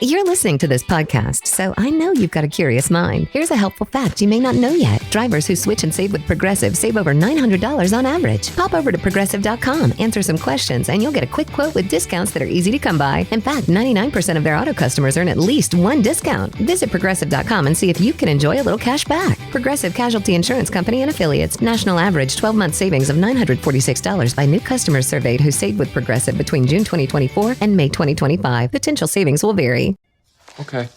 You're listening to this podcast, so I know you've got a curious mind. Here's a helpful fact you may not know yet. Drivers who switch and save with Progressive save over $900 on average. Pop over to Progressive.com, answer some questions, and you'll get a quick quote with discounts that are easy to come by. In fact, 99% of their auto customers earn at least one discount. Visit Progressive.com and see if you can enjoy a little cash back. Progressive Casualty Insurance Company and Affiliates. National average 12-month savings of $946 by new customers surveyed who saved with Progressive between June 2024 and May 2025. Potential savings will vary. Okay,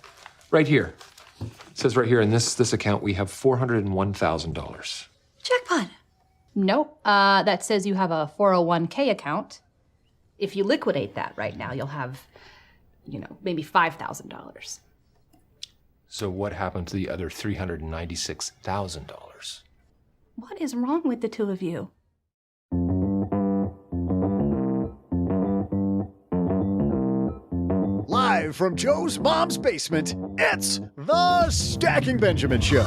right here. It says right here in this account we have $401,000. Jackpot. Nope, that says you have a 401k account. If you liquidate that right now, you'll have, maybe $5,000. So what happened to the other $396,000? What is wrong with the two of you? Live from Joe's mom's basement, it's the Stacking Benjamin Show.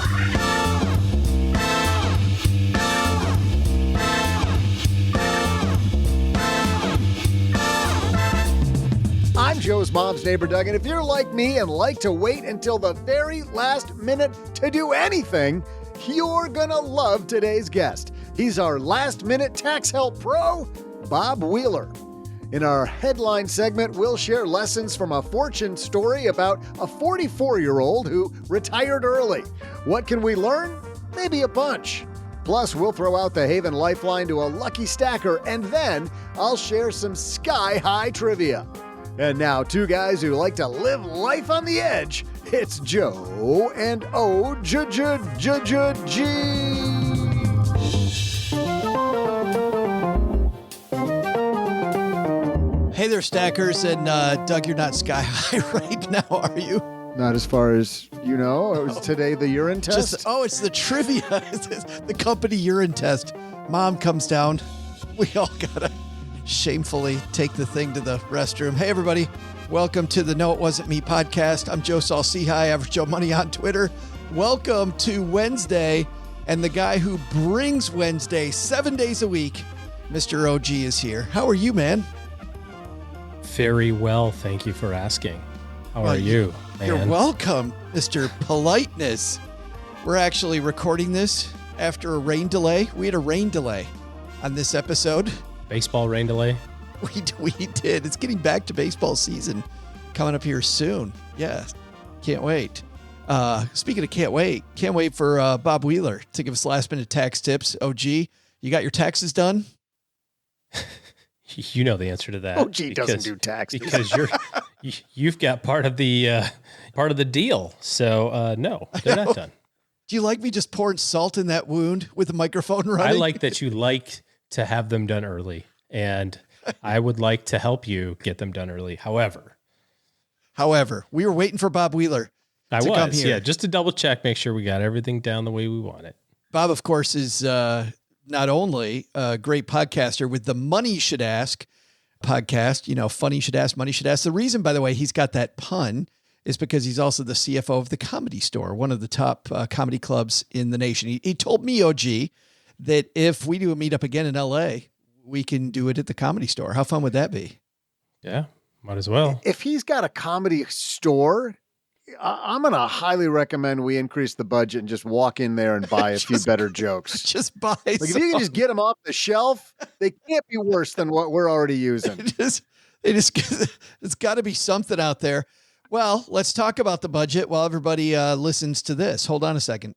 I'm Joe's mom's neighbor, Doug, and if you're like me and like to wait until the very last minute to do anything, you're gonna love today's guest. He's our last-minute tax help pro, Bob Wheeler. In our headline segment, we'll share lessons from a fortune story about a 44-year-old who retired early. What can we learn? Maybe a bunch. Plus, we'll throw out the Haven Lifeline to a lucky stacker, and then I'll share some sky-high trivia. And now, two guys who like to live life on the edge. It's Joe and O-J-J-J-J-G. Hey there, Stackers, and Doug, you're not sky high right now, are you? Not as far as you know. It was today the urine test. It's the trivia. It's the company urine test. Mom comes down. We all gotta shamefully take the thing to the restroom. Hey, everybody. Welcome to the No It Wasn't Me podcast. I'm Joe Saul-Sehy, Average Joe Money on Twitter. Welcome to Wednesday, and the guy who brings Wednesday 7 days a week, Mr. OG, is here. How are you, man? Very well, thank you for asking. How are you, man? You're welcome, Mr. Politeness. We're actually recording this after a rain delay. We had a rain delay on this episode. Baseball rain delay? We did. It's getting back to baseball season coming up here soon. Yeah, can't wait. Speaking of can't wait for Bob Wheeler to give us last-minute tax tips. OG, you got your taxes done? You know the answer to that. OG doesn't do taxes because you've got part of the deal. So no, they're not done. Do you like me just pouring salt in that wound with the microphone running? I like that you like to have them done early, and I would like to help you get them done early. However, we were waiting for Bob Wheeler. Come here. Yeah, just to double check, make sure we got everything down the way we want it. Bob, of course, is not only a great podcaster with the Money You Should Ask podcast, funny you should ask, money you should ask. The reason, by the way, he's got that pun is because he's also the CFO of the Comedy Store, one of the top comedy clubs in the nation. He told me, OG, that if we do a meetup again in LA, we can do it at the Comedy Store. How fun would that be? Yeah, might as well. If he's got a comedy store, I'm going to highly recommend we increase the budget and just walk in there and buy a few better jokes. Just buy if you can just get them off the shelf, they can't be worse than what we're already using. It's got to be something out there. Well, let's talk about the budget while everybody listens to this. Hold on a second.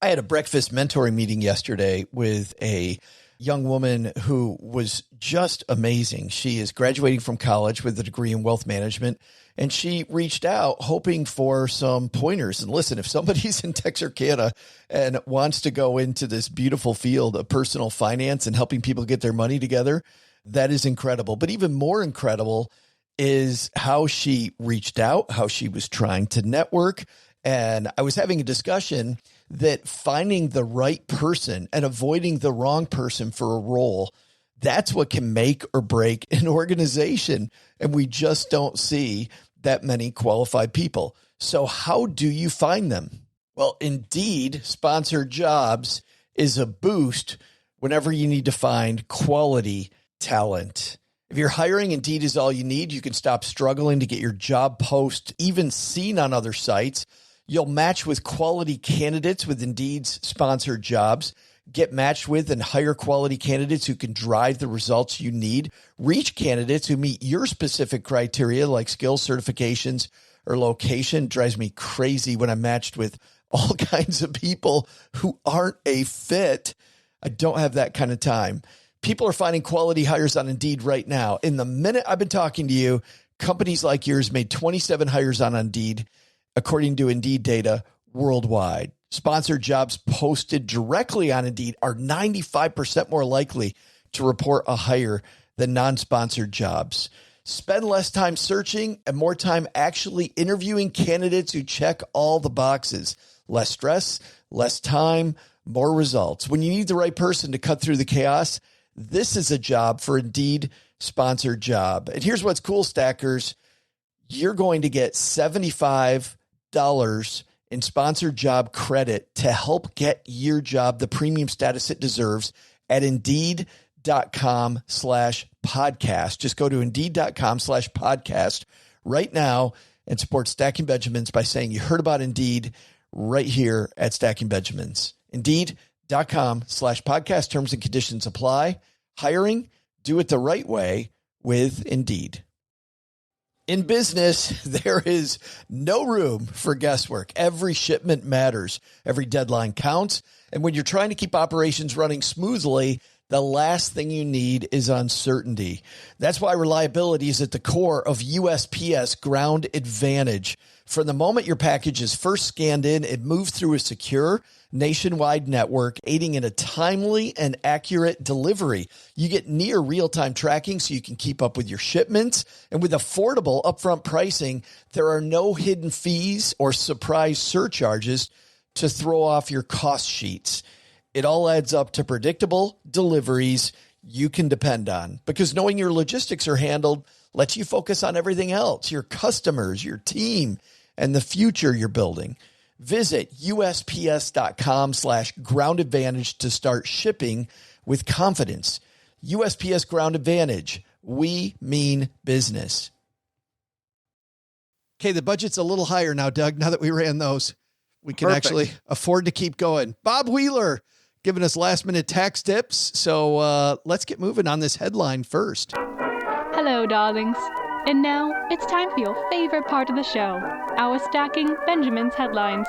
I had a breakfast mentoring meeting yesterday with a young woman who was just amazing. She is graduating from college with a degree in wealth management. And she reached out hoping for some pointers. And listen, if somebody's in Texarkana and wants to go into this beautiful field of personal finance and helping people get their money together, that is incredible. But even more incredible is how she reached out, how she was trying to network. And I was having a discussion that finding the right person and avoiding the wrong person for a role, that's what can make or break an organization. And we just don't see that many qualified people. So how do you find them? Well, Indeed sponsored jobs is a boost whenever you need to find quality talent. If you're hiring, Indeed is all you need. You can stop struggling to get your job post even seen on other sites. You'll match with quality candidates with Indeed's sponsored jobs. Get matched with and hire quality candidates who can drive the results you need. Reach candidates who meet your specific criteria like skills, certifications, or location. It drives me crazy when I'm matched with all kinds of people who aren't a fit. I don't have that kind of time. People are finding quality hires on Indeed right now. In the minute I've been talking to you, companies like yours made 27 hires on Indeed, according to Indeed data worldwide. Sponsored jobs posted directly on Indeed are 95% more likely to report a hire than non-sponsored jobs. Spend less time searching and more time actually interviewing candidates who check all the boxes. Less stress, less time, more results. When you need the right person to cut through the chaos, this is a job for Indeed sponsored job. And here's what's cool, Stackers. You're going to get $75 in sponsored job credit to help get your job the premium status it deserves at Indeed.com/podcast. Just go to Indeed.com/podcast right now and support Stacking Benjamins by saying you heard about Indeed right here at Stacking Benjamins. Indeed.com/podcast. Terms and conditions apply. Hiring, do it the right way with Indeed. In business, there is no room for guesswork. Every shipment matters. Every deadline counts. And when you're trying to keep operations running smoothly, the last thing you need is uncertainty. That's why reliability is at the core of USPS Ground Advantage. From the moment your package is first scanned in, it moves through a secure nationwide network, aiding in a timely and accurate delivery. You get near real-time tracking so you can keep up with your shipments. And with affordable upfront pricing, there are no hidden fees or surprise surcharges to throw off your cost sheets. It all adds up to predictable deliveries you can depend on, because knowing your logistics are handled lets you focus on everything else, your customers, your team, and the future you're building. Visit USPS.com/Ground Advantage to start shipping with confidence. USPS Ground Advantage. We mean business. Okay, the budget's a little higher now, Doug, now that we ran those. We can actually afford to keep going. Bob Wheeler giving us last-minute tax tips. So let's get moving on this headline first. Hello, darlings. And now it's time for your favorite part of the show, our Stacking Benjamins headlines.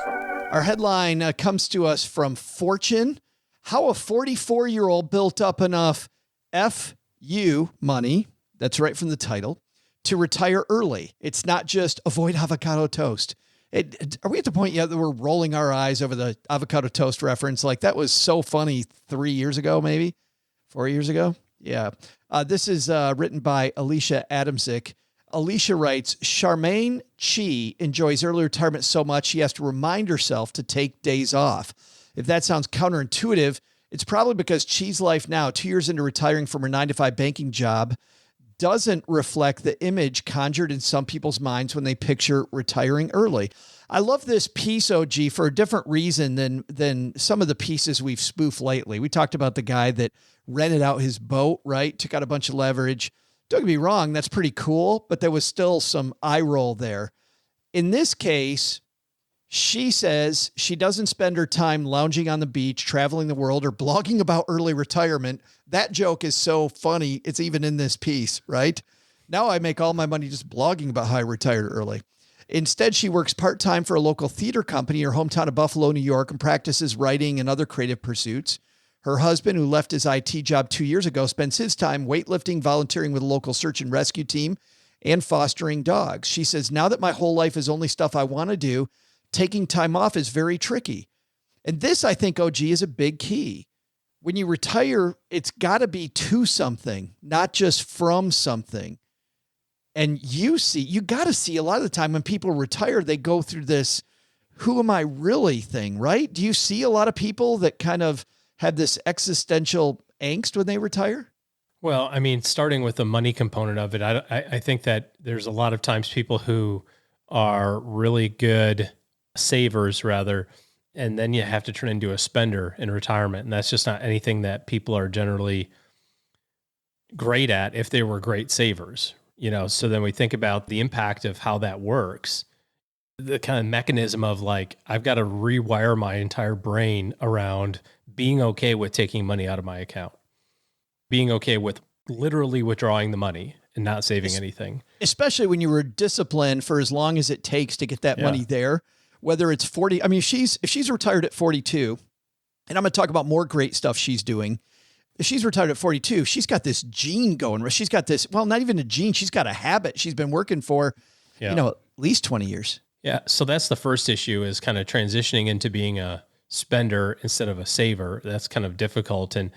Our headline comes to us from Fortune. How a 44-year-old built up enough FU money, that's right from the title, to retire early. It's not just avoid avocado toast. Are we at the point yet that we're rolling our eyes over the avocado toast reference? Like, that was so funny 3 years ago, maybe 4 years ago. Yeah. This is written by Alicia Adamczyk. Alicia writes, Charmaine Chi enjoys early retirement so much she has to remind herself to take days off. If that sounds counterintuitive, it's probably because Chi's life now, 2 years into retiring from her 9-to-5 banking job, doesn't reflect the image conjured in some people's minds when they picture retiring early. I love this piece, OG, for a different reason than some of the pieces we've spoofed lately. We talked about the guy that rented out his boat, right? Took out a bunch of leverage. Don't get me wrong, that's pretty cool, but there was still some eye roll there. In this case, she says she doesn't spend her time lounging on the beach, traveling the world, or blogging about early retirement. That joke is so funny, it's even in this piece, right? Now I make all my money just blogging about how I retired early. Instead, she works part-time for a local theater company in her hometown of Buffalo, New York, and practices writing and other creative pursuits. Her husband, who left his IT job 2 years ago, spends his time weightlifting, volunteering with a local search and rescue team, and fostering dogs. She says, now that my whole life is only stuff I want to do, taking time off is very tricky. And this, I think, OG, is a big key. When you retire, it's got to be to something, not just from something. And you got to see a lot of the time when people retire, they go through this, who am I really thing, right? Do you see a lot of people that kind of have this existential angst when they retire? Well, I mean, starting with the money component of it, I think that there's a lot of times people who are really good savers, rather, and then you have to turn into a spender in retirement. And that's just not anything that people are generally great at if they were great savers, so then we think about the impact of how that works, the kind of mechanism of like, I've got to rewire my entire brain around being okay with taking money out of my account, being okay with literally withdrawing the money and not saving anything. Especially when you were disciplined for as long as it takes to get that money there, whether it's 40. I mean, if she's retired at 42, and I'm going to talk about more great stuff she's doing. If she's retired at 42, she's got this gene going. She's got this, well, not even a gene. She's got a habit she's been working for, at least 20 years. Yeah. So that's the first issue, is kind of transitioning into being a spender instead of a saver. That's kind of difficult. And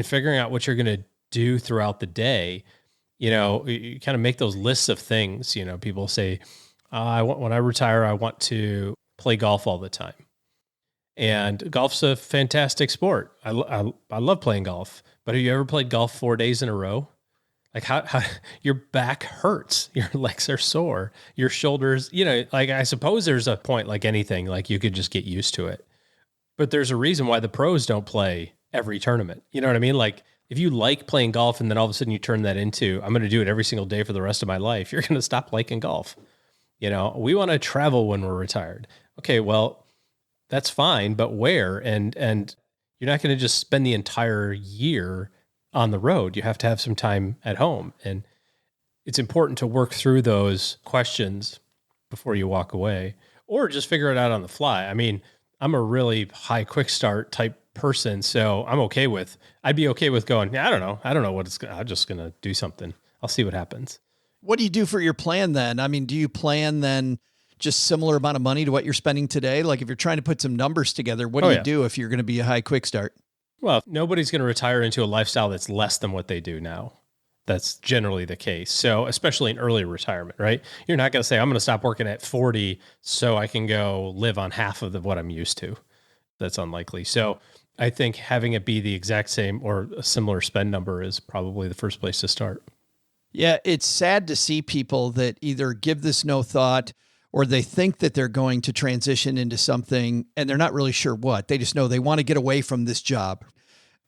figuring out what you're going to do throughout the day. You kind of make those lists of things. People say, when I retire, I want to play golf all the time. And golf's a fantastic sport. I love playing golf. But have you ever played golf 4 days in a row? Like how your back hurts, your legs are sore, your shoulders, like I suppose there's a point, like anything, like you could just get used to it. But there's a reason why the pros don't play every tournament. You know what I mean? Like if you like playing golf and then all of a sudden you turn that into, I'm going to do it every single day for the rest of my life, you're going to stop liking golf. We want to travel when we're retired. Okay, well, that's fine, but where? And you're not going to just spend the entire year on the road. You have to have some time at home. And it's important to work through those questions before you walk away, or just figure it out on the fly. I mean, I'm a really high quick start type person, so I'd be okay with going, I don't know I'm just going to do something. I'll see what happens. What do you do for your plan then? I mean, do you plan then just similar amount of money to what you're spending today? Like if you're trying to put some numbers together, what do you do if you're going to be a high quick start? Well, nobody's going to retire into a lifestyle that's less than what they do now. That's generally the case. So especially in early retirement, right? You're not going to say, I'm going to stop working at 40 so I can go live on half of what I'm used to. That's unlikely. So I think having it be the exact same or a similar spend number is probably the first place to start. Yeah, it's sad to see people that either give this no thought or they think that they're going to transition into something and they're not really sure what. They just know they want to get away from this job.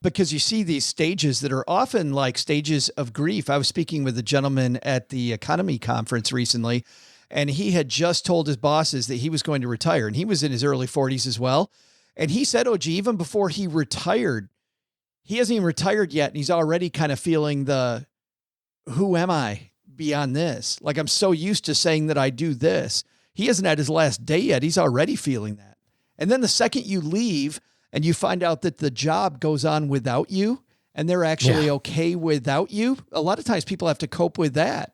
Because you see these stages that are often like stages of grief. I was speaking with a gentleman at the economy conference recently, and he had just told his bosses that he was going to retire, and he was in his early 40s as well. And he said, OG, even before he retired, he hasn't even retired yet, and he's already kind of feeling the, who am I beyond this? Like, I'm so used to saying that I do this. He hasn't had his last day yet. He's already feeling that. And then the second you leave and you find out that the job goes on without you and they're actually okay without you, a lot of times people have to cope with that.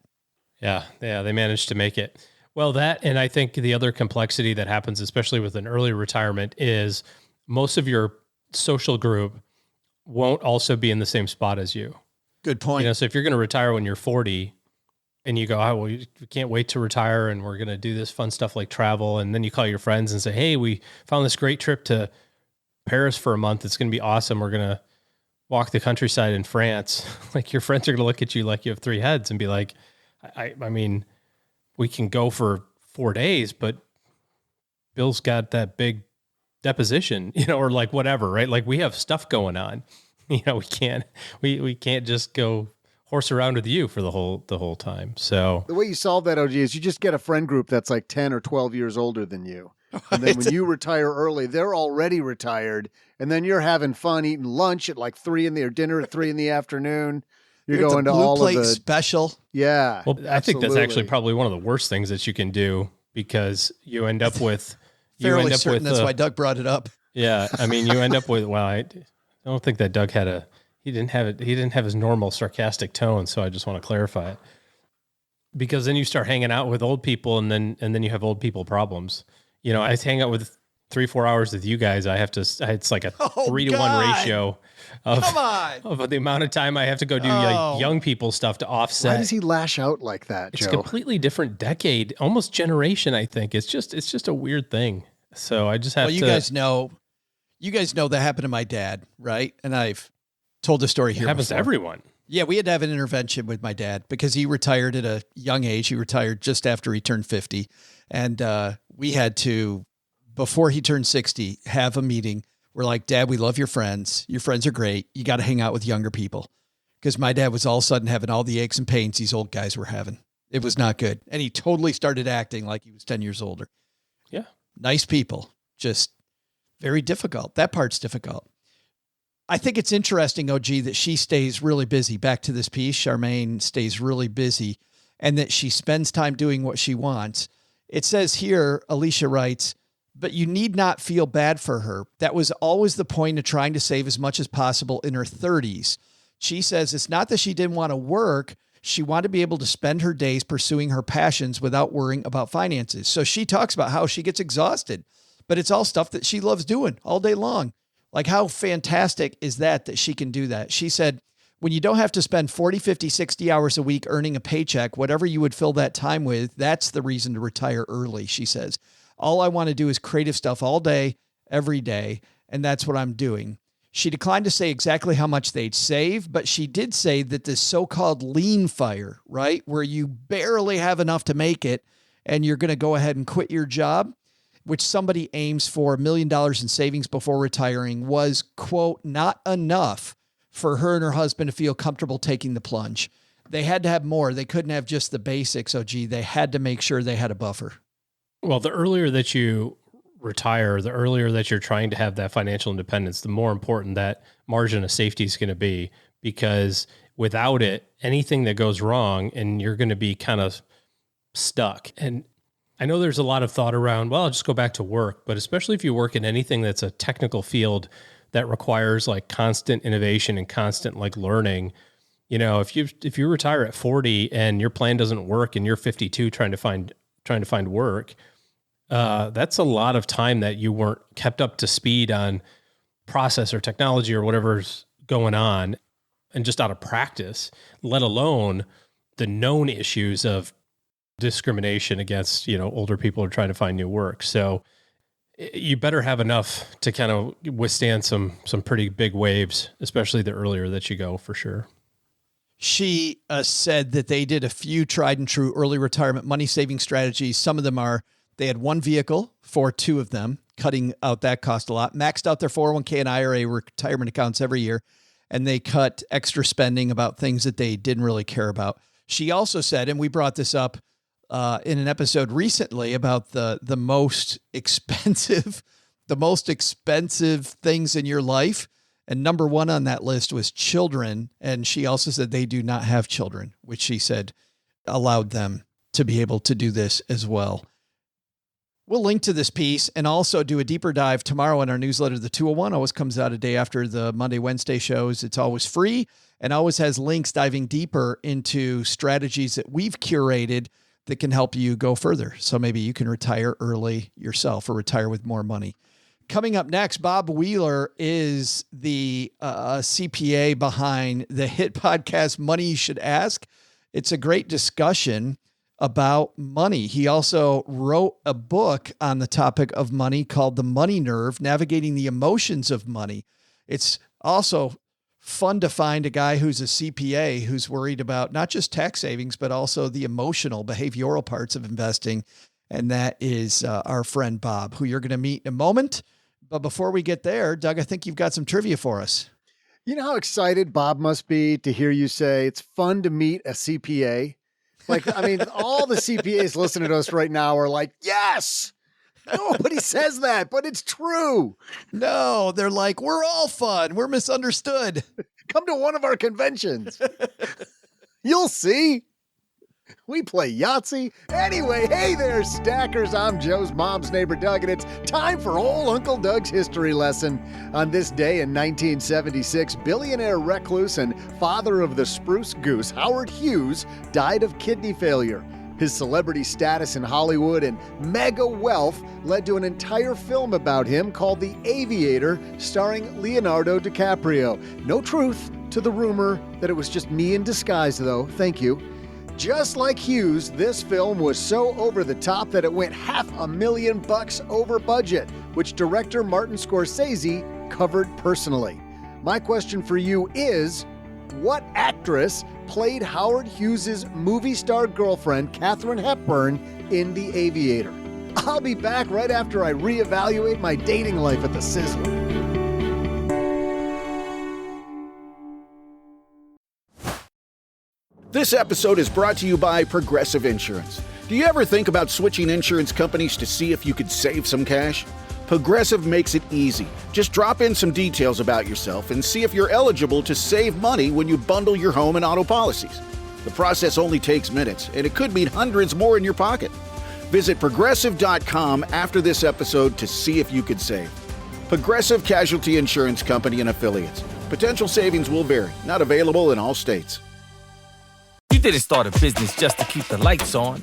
Yeah, they managed to make it. Well, that, and I think the other complexity that happens, especially with an early retirement, is most of your social group won't also be in the same spot as you. Good point. So if you're going to retire when you're 40 and you go, we can't wait to retire and we're going to do this fun stuff like travel. And then you call your friends and say, hey, we found this great trip to Paris for a month. It's going to be awesome. We're going to walk the countryside in France. Like your friends are going to look at you like you have three heads and be like, I mean, we can go for 4 days, but Bill's got that big deposition, or like whatever, right? Like we have stuff going on. We can't just go horse around with you for the whole time. So the way you solve that, OG, is you just get a friend group that's like 10 or 12 years older than you. And then when you retire early, they're already retired. And then you're having fun eating lunch at like 3 in the or dinner at 3 in the afternoon. You're going to all of the special. Yeah. Well, I think that's actually probably one of the worst things that you can do, because you end up with, that's why Doug brought it up. Yeah. I mean, you end up with, I don't think that Doug he didn't have his normal sarcastic tone. So I just want to clarify it, because then you start hanging out with old people and then you have old people problems. I hang out with 3-4 hours with you guys. It's like a 3-to-1 ratio of the amount of time I have to go do young people stuff to offset. Why does he lash out like that, Joe? It's a completely different decade, almost generation, I think. It's just a weird thing. So I just have to. You guys know that happened to my dad, right? And I've told the story here. It happens to everyone. Yeah, we had to have an intervention with my dad because he retired at a young age. He retired just after he turned 50. And we had to, before he turned 60, have a meeting. We're like, Dad, we love your friends. Your friends are great. You got to hang out with younger people. because my dad was all of a sudden having all the aches and pains these old guys were having. It was not good. And he totally started acting like he was 10 years older. Yeah. Nice people, just very difficult. That part's difficult. I think it's interesting, OG, that she stays really busy. Back to this piece, Charmaine stays really busy and that she spends time doing what she wants. It says here, Alicia writes, but you need not feel bad for her. That was always the point of trying to save as much as possible in her 30s. She says it's not that she didn't want to work. She wanted to be able to spend her days pursuing her passions without worrying about finances. So she talks about how she gets exhausted, but it's all stuff that she loves doing all day long. Like, how fantastic is that she can do that? She said, when you don't have to spend 40, 50, 60 hours a week earning a paycheck, whatever you would fill that time with, that's the reason to retire early, she says. All I want to do is creative stuff all day, every day, and that's what I'm doing. She declined to say exactly how much they'd save, but she did say that this so-called lean fire, right, where you barely have enough to make it and you're going to go ahead and quit your job, which somebody aims for $1 million in savings before retiring, was, quote, not enough for her and her husband to feel comfortable taking the plunge. They had to have more. They couldn't have just the basics, OG. They had to make sure they had a buffer. Well, the earlier that you retire, the earlier that you're trying to have that financial independence, the more important that margin of safety is going to be, because without it, anything that goes wrong and you're going to be kind of stuck. And I know there's a lot of thought around, well, I'll just go back to work, but especially if you work in anything that's a technical field that requires like constant innovation and constant like learning, you know, if you retire at 40 and your plan doesn't work and you're 52 trying to find work, that's a lot of time that you weren't kept up to speed on process or technology or whatever's going on, and just out of practice, let alone the known issues of discrimination against, you know, older people who are trying to find new work. So you better have enough to kind of withstand some pretty big waves, especially the earlier that you go, for sure. She said that they did a few tried and true early retirement money saving strategies. Some of them are, they had one vehicle for two of them, cutting out that cost a lot, maxed out their 401k and IRA retirement accounts every year, and they cut extra spending about things that they didn't really care about. She also said, and we brought this up in an episode recently about the most expensive things in your life. And number one on that list was children. And she also said they do not have children, which she said allowed them to be able to do this as well. We'll link to this piece and also do a deeper dive tomorrow in our newsletter. The 201 always comes out a day after the Monday, Wednesday shows. It's always free and always has links diving deeper into strategies that we've curated that can help you go further. So maybe you can retire early yourself or retire with more money. Coming up next, Bob Wheeler is the CPA behind the hit podcast Money You Should Ask. It's a great discussion about money. He also wrote a book on the topic of money called The Money Nerve, Navigating the Emotions of Money. It's also fun to find a guy who's a CPA who's worried about not just tax savings, but also the emotional, behavioral parts of investing. And that is our friend Bob, who you're going to meet in a moment. But before we get there, Doug, I think you've got some trivia for us. You know how excited Bob must be to hear you say it's fun to meet a CPA? Like, I mean, all the CPAs listening to us right now are like, yes, nobody says that, but it's true. No, they're like, we're all fun. We're misunderstood. Come to one of our conventions. You'll see. We play Yahtzee. Anyway, hey there, stackers. I'm Joe's mom's neighbor, Doug, and it's time for old Uncle Doug's history lesson. On this day in 1976, billionaire recluse and father of the spruce goose, Howard Hughes, died of kidney failure. His celebrity status in Hollywood and mega wealth led to an entire film about him called The Aviator, starring Leonardo DiCaprio. No truth to the rumor that it was just me in disguise, though. Thank you. Just like Hughes, this film was so over the top that it went $500,000 over budget, which director Martin Scorsese covered personally. My question for you is, what actress played Howard Hughes' movie star girlfriend, Katharine Hepburn, in The Aviator? I'll be back right after I reevaluate my dating life at the Sizzler. This episode is brought to you by Progressive Insurance. Do you ever think about switching insurance companies to see if you could save some cash? Progressive makes it easy. Just drop in some details about yourself and see if you're eligible to save money when you bundle your home and auto policies. The process only takes minutes, and it could mean hundreds more in your pocket. Visit Progressive.com after this episode to see if you could save. Progressive Casualty Insurance Company and Affiliates. Potential savings will vary. Not available in all states. You didn't start a business just to keep the lights on.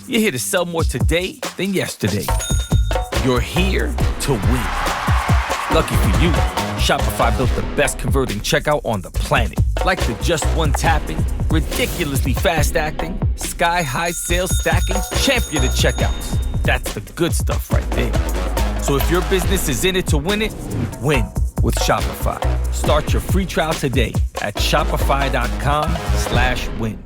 You're here to sell more today than yesterday. You're here to win. Lucky for you, Shopify built the best converting checkout on the planet. Like the just one tapping, ridiculously fast acting, sky-high sales stacking, champion of checkouts. That's the good stuff right there. So if your business is in it to win it, win with Shopify. Start your free trial today at shopify.com/win.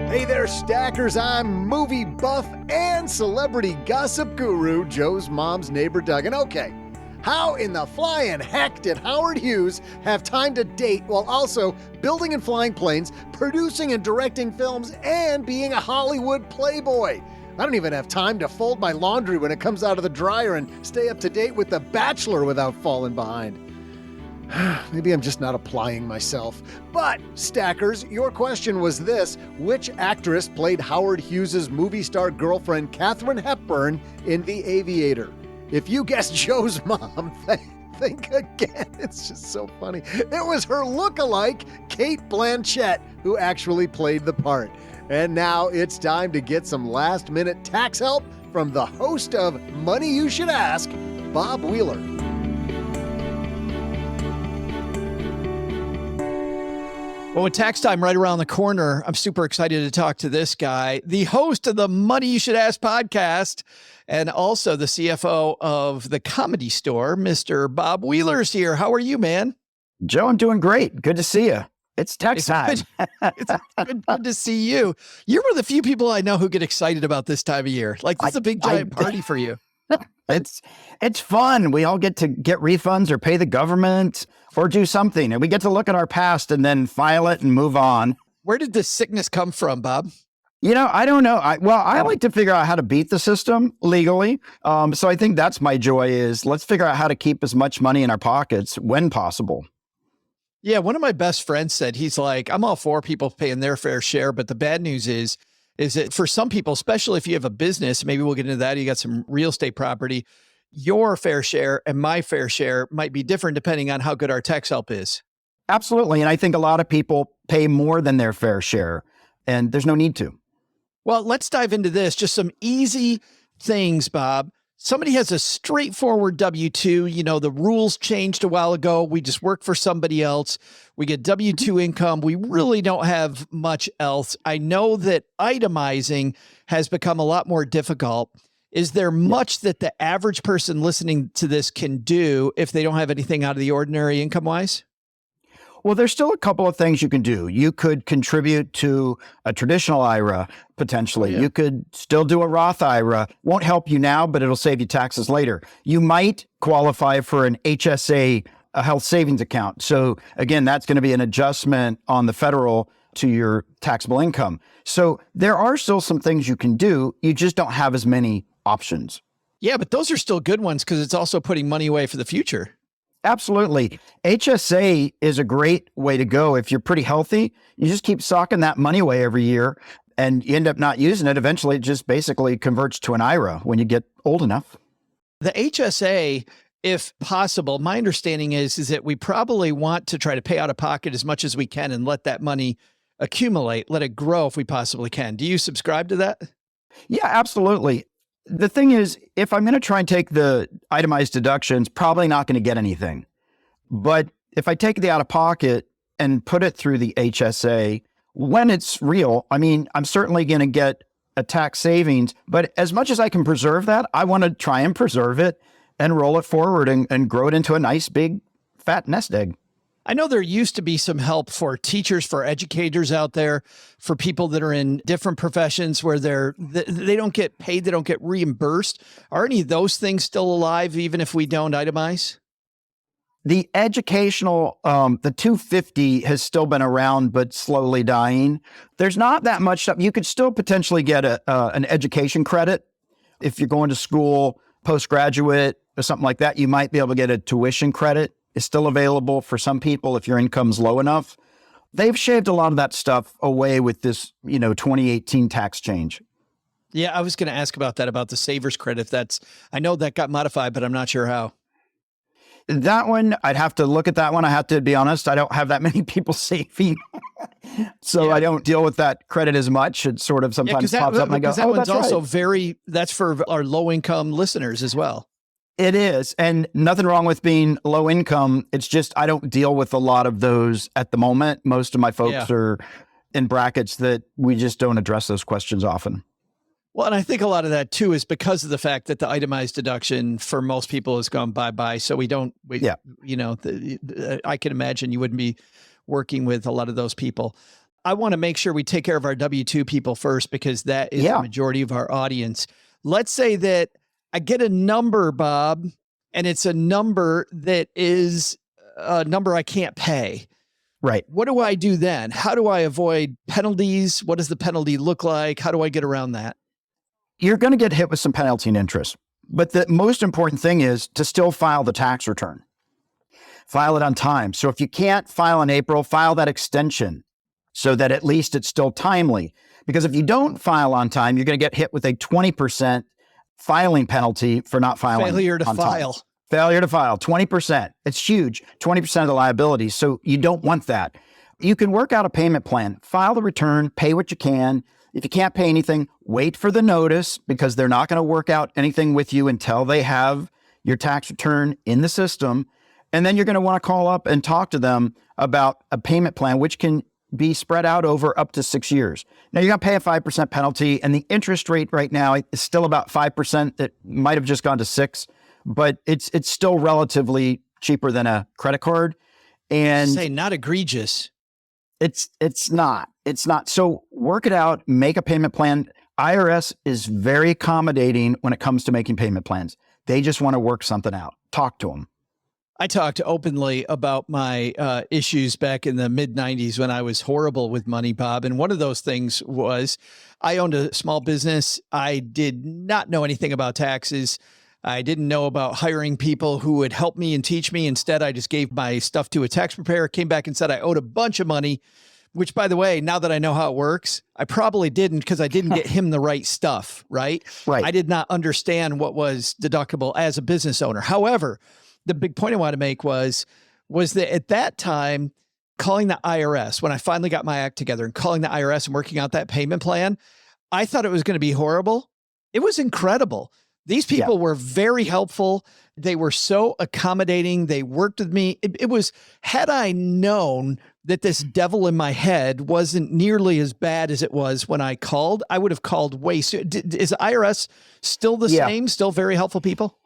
Hey there, stackers. I'm movie buff and celebrity gossip guru Joe's mom's neighbor Doug. And okay, how in the flying heck did Howard Hughes have time to date while also building and flying planes, producing and directing films, and being a Hollywood playboy? I don't even have time to fold my laundry when it comes out of the dryer and stay up to date with The Bachelor without falling behind. Maybe I'm just not applying myself. But, stackers, your question was this: which actress played Howard Hughes' movie star girlfriend Katharine Hepburn in The Aviator? If you guessed Joe's mom, think again. It's just so funny. It was her lookalike, Cate Blanchett, who actually played the part. And now it's time to get some last-minute tax help from the host of Money You Should Ask, Bob Wheeler. Well, with tax time right around the corner, I'm super excited to talk to this guy, the host of the Money You Should Ask podcast, and also the CFO of the Comedy Store, Mr. Bob Wheeler's here. How are you, man? Joe, I'm doing great. Good to see you. It's tax time. It's good to see you. You're one of the few people I know who get excited about this time of year. Like, this is a big, giant party for you. It's fun. We all get to get refunds or pay the government or do something. And we get to look at our past and then file it and move on. Where did this sickness come from, Bob? You know, I don't know. I like to figure out how to beat the system legally. So I think that's my joy is let's figure out how to keep as much money in our pockets when possible. Yeah, one of my best friends said, he's like, I'm all for people paying their fair share, but the bad news is that for some people, especially if you have a business, maybe we'll get into that, you got some real estate property, your fair share and my fair share might be different depending on how good our tax help is. Absolutely. And I think a lot of people pay more than their fair share, and there's no need to. Well, let's dive into this. Just some easy things, Bob. Somebody has a straightforward W-2. You know, the rules changed a while ago. We just work for somebody else. We get W-2 income. We really don't have much else. I know that itemizing has become a lot more difficult. Is there much that the average person listening to this can do if they don't have anything out of the ordinary income-wise? Well, there's still a couple of things you can do. You could contribute to a traditional IRA, potentially. Yeah. You could still do a Roth IRA. Won't help you now, but it'll save you taxes later. You might qualify for an HSA, a health savings account. So again, that's going to be an adjustment on the federal to your taxable income. So there are still some things you can do. You just don't have as many options. Yeah, but those are still good ones because it's also putting money away for the future. Absolutely. HSA is a great way to go. If you're pretty healthy, you just keep socking that money away every year and you end up not using it. Eventually, it just basically converts to an IRA when you get old enough. The HSA, if possible, my understanding is that we probably want to try to pay out of pocket as much as we can and let that money accumulate, let it grow if we possibly can. Do you subscribe to that? Yeah, absolutely. The thing is, if I'm going to try and take the itemized deductions, probably not going to get anything. But if I take the out of pocket and put it through the HSA, when it's real, I mean, I'm certainly going to get a tax savings. But as much as I can preserve that, I want to try and preserve it and roll it forward and grow it into a nice, big, fat nest egg. I know there used to be some help for teachers, for educators out there, for people that are in different professions where they don't get paid, they don't get reimbursed. Are any of those things still alive, even if we don't itemize? The educational, the 250 has still been around, but slowly dying. There's not that much stuff. You could still potentially get an education credit. If you're going to school, postgraduate or something like that, you might be able to get a tuition credit. It's still available for some people if your income's low enough. They've shaved a lot of that stuff away with this, 2018 tax change. Yeah, I was going to ask about that, about the saver's credit. I know that got modified, but I'm not sure how. That one, I'd have to look at that one. I have to be honest, I don't have that many people saving. So I don't deal with that credit as much. It sort of sometimes pops up and I go, that one's that's also right. That's for our low income listeners as well. It is. And nothing wrong with being low income. It's just, I don't deal with a lot of those at the moment. Most of my folks are in brackets that we just don't address those questions often. Well, and I think a lot of that too is because of the fact that the itemized deduction for most people has gone bye-bye. So I can imagine you wouldn't be working with a lot of those people. I want to make sure we take care of our W-2 people first, because that is the majority of our audience. Let's say that I get a number, Bob, and it's a number that is a number I can't pay. Right. What do I do then? How do I avoid penalties? What does the penalty look like? How do I get around that? You're going to get hit with some penalty and interest. But the most important thing is to still file the tax return. File it on time. So if you can't file in April, file that extension so that at least it's still timely. Because if you don't file on time, you're going to get hit with a 20% filing penalty for not filing. Failure to file. Failure to file, 20%. It's huge, 20% of the liability. So you don't want that. You can work out a payment plan, file the return, pay what you can. If you can't pay anything, wait for the notice, because they're not going to work out anything with you until they have your tax return in the system. And then you're going to want to call up and talk to them about a payment plan, which can be spread out over up to 6 years. Now, you're going to pay a 5% penalty, and the interest rate right now is still about 5%. It might have just gone to 6%, but it's still relatively cheaper than a credit card. And say not egregious. It's not. So work it out, make a payment plan. IRS is very accommodating when it comes to making payment plans. They just want to work something out. Talk to them. I talked openly about my issues back in the mid-90s when I was horrible with money, Bob. And one of those things was I owned a small business. I did not know anything about taxes. I didn't know about hiring people who would help me and teach me. Instead, I just gave my stuff to a tax preparer, came back and said I owed a bunch of money, which, by the way, now that I know how it works, I probably didn't, because I didn't get him the right stuff, right? Right. I did not understand what was deductible as a business owner. However, the big point I want to make was that at that time, calling the IRS, when I finally got my act together and calling the IRS and working out that payment plan, I thought it was going to be horrible. It was incredible. These people were very helpful. They were so accommodating. They worked with me. It was, had I known that this devil in my head wasn't nearly as bad as it was when I called, I would have called way sooner. Is IRS still the same? Still very helpful people?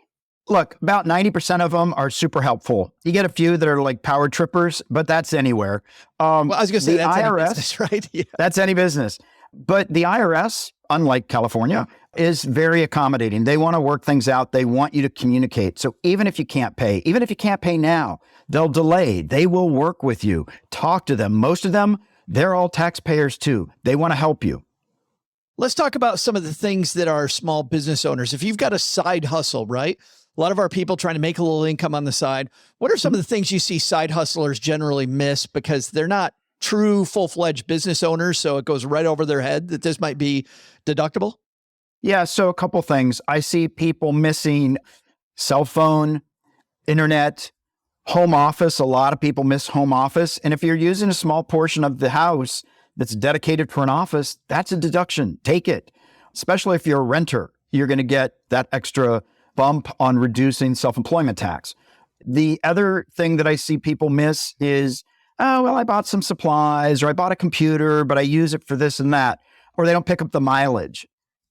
Look, about 90% of them are super helpful. You get a few that are like power trippers, but that's anywhere. Well, I was going to say that's IRS, any business, right? Yeah. That's any business. But the IRS, unlike California, is very accommodating. They want to work things out. They want you to communicate. So even if you can't pay now, they'll delay. They will work with you. Talk to them. Most of them, they're all taxpayers too. They want to help you. Let's talk about some of the things that are small business owners. If you've got a side hustle, right? A lot of our people trying to make a little income on the side. What are some of the things you see side hustlers generally miss because they're not true full-fledged business owners? So it goes right over their head that this might be deductible. Yeah. So a couple things. I see people missing cell phone, internet, home office. A lot of people miss home office. And if you're using a small portion of the house that's dedicated for an office, that's a deduction. Take it. Especially if you're a renter, you're going to get that extra bump on reducing self-employment tax. The other thing that I see people miss is, oh, well, I bought some supplies, or I bought a computer, but I use it for this and that. Or they don't pick up the mileage,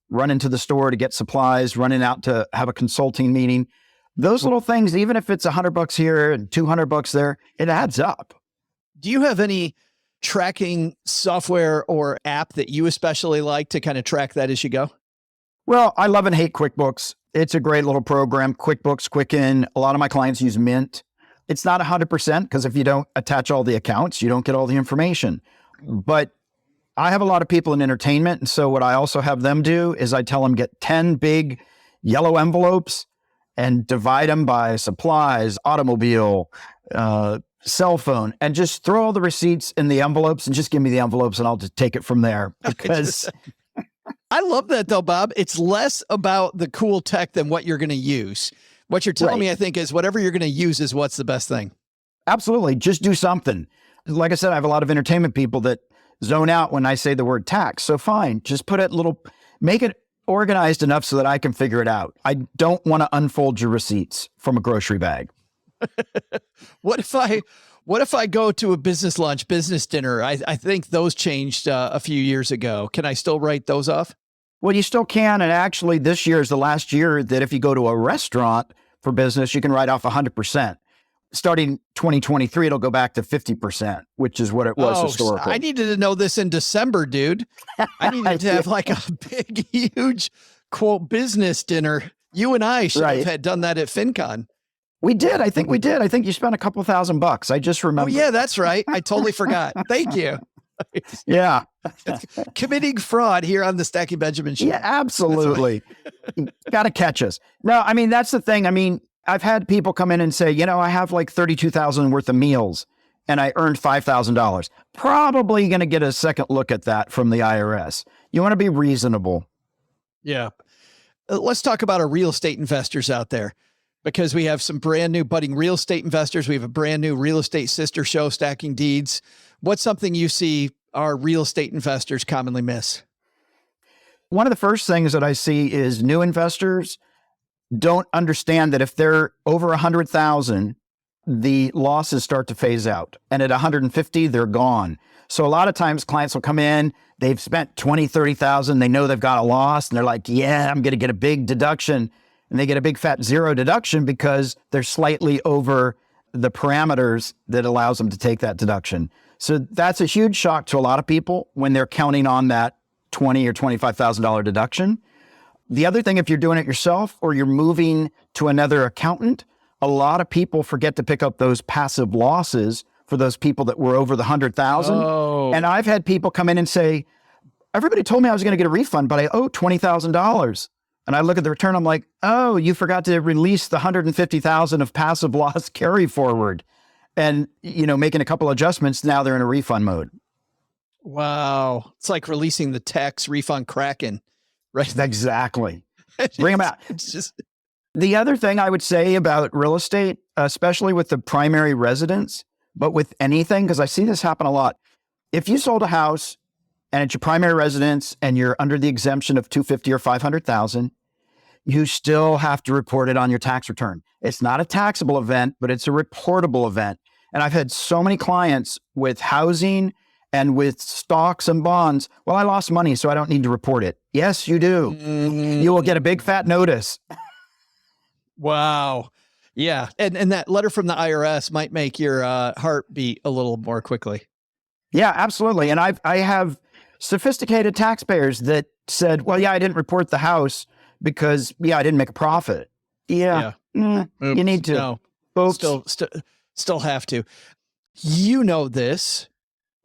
run into the store to get supplies, running out to have a consulting meeting. Those little things, even if it's $100 here and $200 there, it adds up. Do you have any tracking software or app that you especially like to kind of track that as you go? Well, I love and hate QuickBooks. It's a great little program. QuickBooks, Quicken. A lot of my clients use Mint. It's not 100% because if you don't attach all the accounts, you don't get all the information. But I have a lot of people in entertainment. And so what I also have them do is I tell them get 10 big yellow envelopes and divide them by supplies, automobile, cell phone, and just throw all the receipts in the envelopes and just give me the envelopes and I'll just take it from there. Because I love that though, Bob. It's less about the cool tech than what you're going to use. What you're telling me, I think, is whatever you're going to use is what's the best thing. Absolutely. Just do something. Like I said, I have a lot of entertainment people that zone out when I say the word tax. So fine, just put it make it organized enough so that I can figure it out. I don't want to unfold your receipts from a grocery bag. What if I go to a business lunch, business dinner? I think those changed a few years ago. Can I still write those off? Well, you still can. And actually, this year is the last year that if you go to a restaurant for business, you can write off 100%. Starting 2023, it'll go back to 50%, which is what it was historically. I needed to know this in December, dude. I needed to have like a big, huge, quote, business dinner. You and I should have had done that at FinCon. We did. I think we did. I think you spent a couple $1,000. I just remember. Oh, yeah, that's right. I totally forgot. Thank you. Yeah. Committing fraud here on the Stacking Benjamin show. Yeah, absolutely. Got to catch us. No, I mean, that's the thing. I mean, I've had people come in and say, I have like $32,000 worth of meals and I earned $5,000. Probably going to get a second look at that from the IRS. You want to be reasonable. Yeah. Let's talk about our real estate investors out there, because we have some brand new budding real estate investors. We have a brand new real estate sister show, Stacking Deeds. What's something you see our real estate investors commonly miss? One of the first things that I see is new investors don't understand that if they're over 100,000, the losses start to phase out. And at 150, they're gone. So a lot of times clients will come in, they've spent 20, 30,000, they know they've got a loss and they're like, yeah, I'm going to get a big deduction. And they get a big fat zero deduction because they're slightly over the parameters that allows them to take that deduction. So that's a huge shock to a lot of people when they're counting on that $20,000 or $25,000 deduction. The other thing, if you're doing it yourself or you're moving to another accountant, a lot of people forget to pick up those passive losses for those people that were over the 100,000. Oh. And I've had people come in and say, everybody told me I was going to get a refund, but I owe $20,000. And I look at the return, I'm like, oh, you forgot to release the $150,000 of passive loss carry forward. And, making a couple adjustments, now they're in a refund mode. Wow. It's like releasing the tax refund Kraken, right? Exactly. Bring them out. The other thing I would say about real estate, especially with the primary residence, but with anything, because I see this happen a lot. If you sold a house and it's your primary residence and you're under the exemption of $250,000 or $500,000, you still have to report it on your tax return. It's not a taxable event, but it's a reportable event. And I've had so many clients with housing and with stocks and bonds. Well, I lost money, so I don't need to report it. Yes, you do. Mm-hmm. You will get a big fat notice. Wow. Yeah. And that letter from the IRS might make your heart beat a little more quickly. Yeah, absolutely. And I have sophisticated taxpayers that said, well, yeah, I didn't report the house because, I didn't make a profit. Yeah. You need to. No. Oops. Still have to. You know this.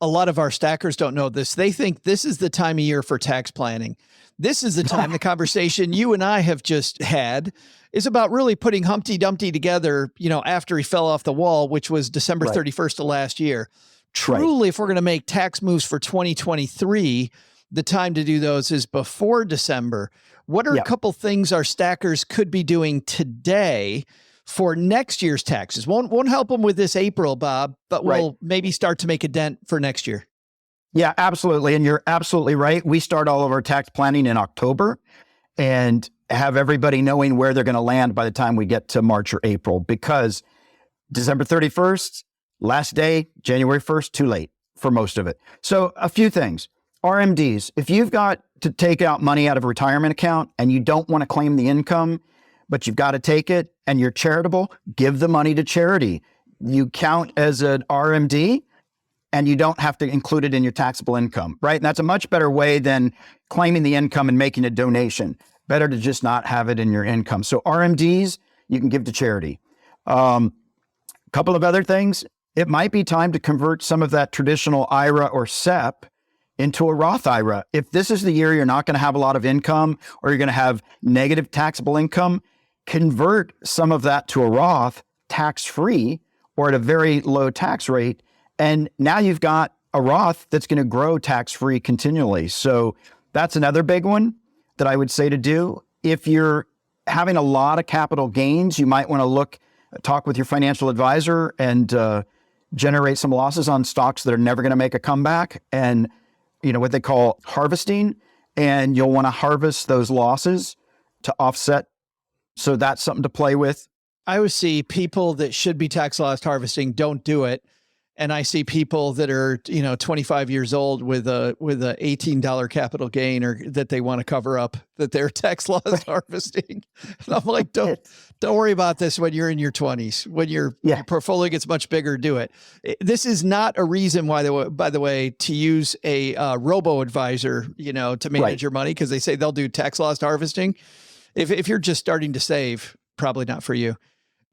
A lot of our stackers don't know this. They think this is the time of year for tax planning. This is the time, the conversation you and I have just had is about really putting Humpty Dumpty together, after he fell off the wall, which was December 31st of last year. Truly, if we're going to make tax moves for 2023, the time to do those is before December. What are a couple things our stackers could be doing today for next year's taxes? Won't help them with this April, Bob, but we'll maybe start to make a dent for next year. Yeah, absolutely. And you're absolutely right. We start all of our tax planning in October and have everybody knowing where they're going to land by the time we get to March or April, because December 31st, last day, January 1st, too late for most of it. So a few things. RMDs, if you've got to take out money out of a retirement account and you don't want to claim the income, but you've got to take it and you're charitable, give the money to charity. You count as an RMD and you don't have to include it in your taxable income, right? And that's a much better way than claiming the income and making a donation. Better to just not have it in your income. So RMDs, you can give to charity. A couple of other things. It might be time to convert some of that traditional IRA or SEP into a Roth IRA. If this is the year you're not going to have a lot of income or you're going to have negative taxable income, convert some of that to a Roth tax-free or at a very low tax rate. And now you've got a Roth that's going to grow tax-free continually. So that's another big one that I would say to do. If you're having a lot of capital gains, you might want to talk with your financial advisor and generate some losses on stocks that are never going to make a comeback, and what they call harvesting. And you'll want to harvest those losses to offset. So that's something to play with. I always see people that should be tax loss harvesting don't do it. And I see people that are, 25 years old with a $18 capital gain or that they want to cover up that they're tax loss harvesting. And I'm like, don't worry about this when you're in your 20s. When your portfolio gets much bigger, do it. This is not a reason why, by the way, to use a robo advisor, to manage your money, because they say they'll do tax loss harvesting. If you're just starting to save, probably not for you.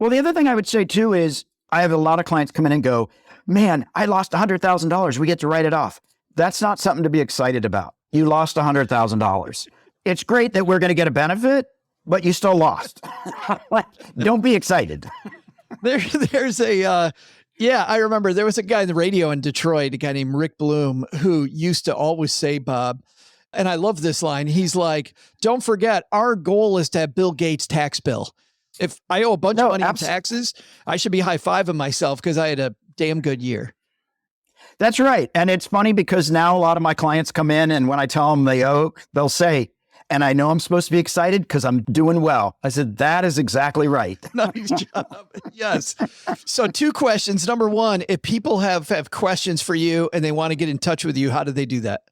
Well, the other thing I would say too is I have a lot of clients come in and go, man, I lost $100,000. We get to write it off. That's not something to be excited about. You lost $100,000. It's great that we're going to get a benefit, but you still lost. Don't be excited. There's I remember there was a guy in the radio in Detroit, a guy named Rick Bloom, who used to always say, Bob, and I love this line. He's like, don't forget, our goal is to have Bill Gates' tax bill. If I owe a bunch of money in taxes, I should be high-fiving myself because I had a damn good year. That's right. And it's funny because now a lot of my clients come in and when I tell them they owe, they'll say, and I know I'm supposed to be excited because I'm doing well. I said, that is exactly right. Nice job. Yes. So 2 questions. Number 1, if people have questions for you and they want to get in touch with you, how do they do that?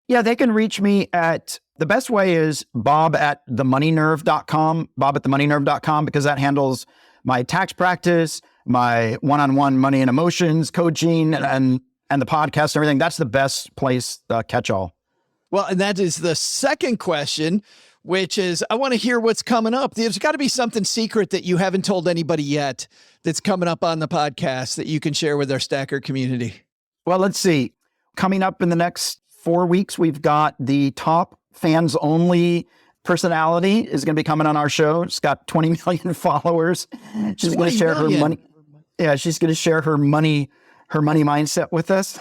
Yeah, they can reach me the best way is bob@themoneynerve.com, bob@themoneynerve.com, because that handles my tax practice, my one-on-one money and emotions coaching, and the podcast and everything. That's the best place, catch-all. Well, and that is the second question, which is, I want to hear what's coming up. There's got to be something secret that you haven't told anybody yet that's coming up on the podcast that you can share with our Stacker community. Well, let's see. Coming up in the next 4 weeks, we've got the top fans only personality is going to be coming on our show. She's got 20 million followers. She's going to share her money. Yeah, she's going to share her money mindset with us.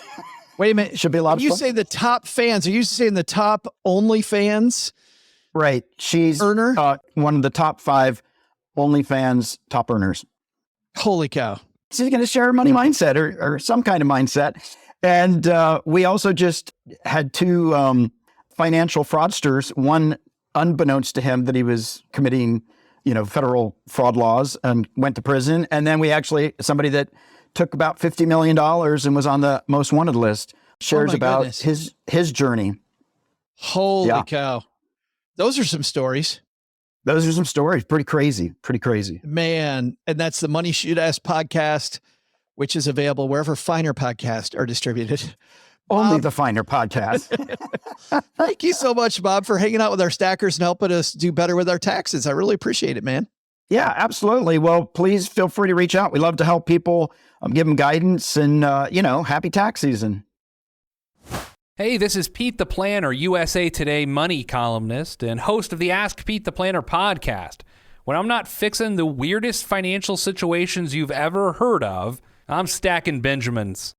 Wait a minute. Should be a lot of fun. You say the top fans. Are you saying the top only fans? Right. She's earner? One of the top 5 OnlyFans top earners. Holy cow. She's going to share her money mindset or some kind of mindset. And we also just had 2 financial fraudsters, one unbeknownst to him that he was committing, federal fraud laws and went to prison. And then we actually, somebody that took about $50 million and was on the most wanted list, shares about his journey. Holy cow. Those are some stories. Those are some stories. Pretty crazy. Man. And that's the Money Shoot Ass podcast, which is available wherever finer podcasts are distributed. Only the finer podcast. Thank you so much, Bob, for hanging out with our stackers and helping us do better with our taxes. I really appreciate it, man. Yeah, absolutely. Well, please feel free to reach out. We love to help people, give them guidance and, happy tax season. Hey, this is Pete the Planner, USA Today money columnist and host of the Ask Pete the Planner podcast. When I'm not fixing the weirdest financial situations you've ever heard of, I'm stacking Benjamins.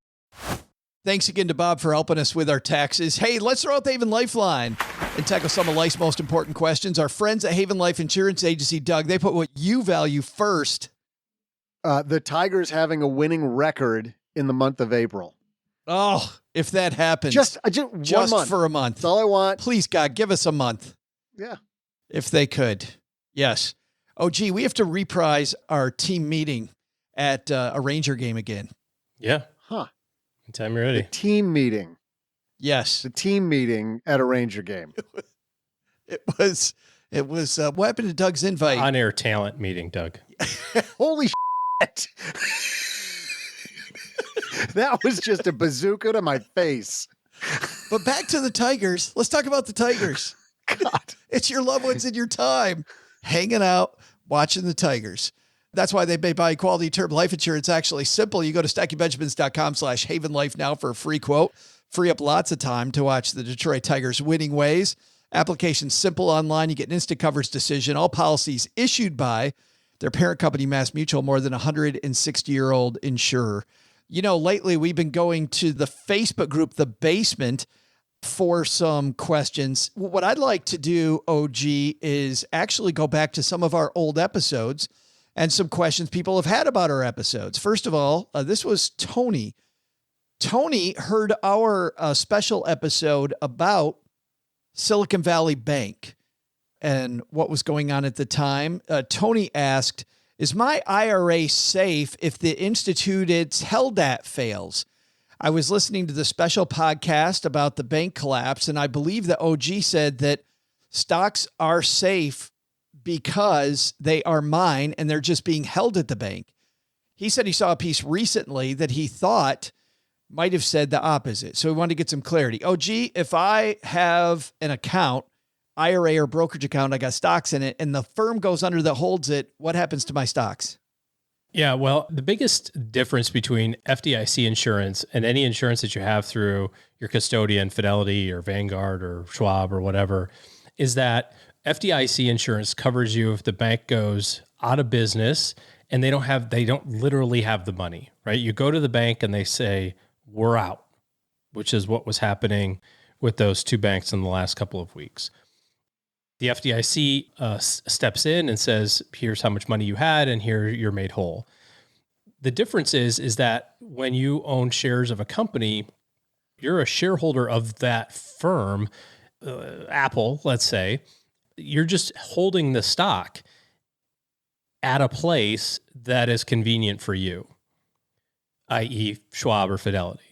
Thanks again to Bob for helping us with our taxes. Hey, let's throw out the Haven Lifeline and tackle some of life's most important questions. Our friends at Haven Life Insurance Agency, Doug, they put what you value first. The Tigers having a winning record in the month of April. Oh, if that happens. Just 1 month. For a month. That's all I want. Please, God, give us a month. Yeah. If they could. Yes. Oh, gee, we have to reprise our team meeting at a Ranger game again. Yeah. Huh. Anytime you're ready. The team meeting. Yes. The team meeting at a Ranger game. It was what happened to Doug's invite? On-air talent meeting, Doug. Holy shit. That was just a bazooka to my face. But back to the Tigers. Let's talk about the Tigers. God. It's your loved ones in your time hanging out, watching the Tigers. That's why they may buy quality term life insurance. Actually simple. You go to stackingbenjamins.com/havenlife now for a free quote. Free up lots of time to watch the Detroit Tigers winning ways. Application simple online. You get an instant coverage decision. All policies issued by their parent company, Mass Mutual, more than 160-year-old insurer. You know, lately we've been going to the Facebook group, The Basement, for some questions. What I'd like to do, OG, is actually go back to some of our old episodes and some questions people have had about our episodes. First of all, this was Tony. Tony heard our special episode about Silicon Valley Bank and what was going on at the time. Tony asked, is my IRA safe if the institute it's held at fails? I was listening to the special podcast about the bank collapse, and I believe that OG said that stocks are safe because they are mine and they're just being held at the bank. He said he saw a piece recently that he thought might have said the opposite. So we wanted to get some clarity. OG, if I have an account, IRA or brokerage account, I got stocks in it, and the firm goes under that holds it, what happens to my stocks? Yeah, well, the biggest difference between FDIC insurance and any insurance that you have through your custodian, Fidelity or Vanguard or Schwab or whatever, is that FDIC insurance covers you if the bank goes out of business and they don't literally have the money, right? You go to the bank and they say, we're out, which is what was happening with those two banks in the last couple of weeks. The FDIC steps in and says, here's how much money you had, and here you're made whole. The difference is that when you own shares of a company, you're a shareholder of that firm, Apple, let's say. You're just holding the stock at a place that is convenient for you, i.e. Schwab or Fidelity.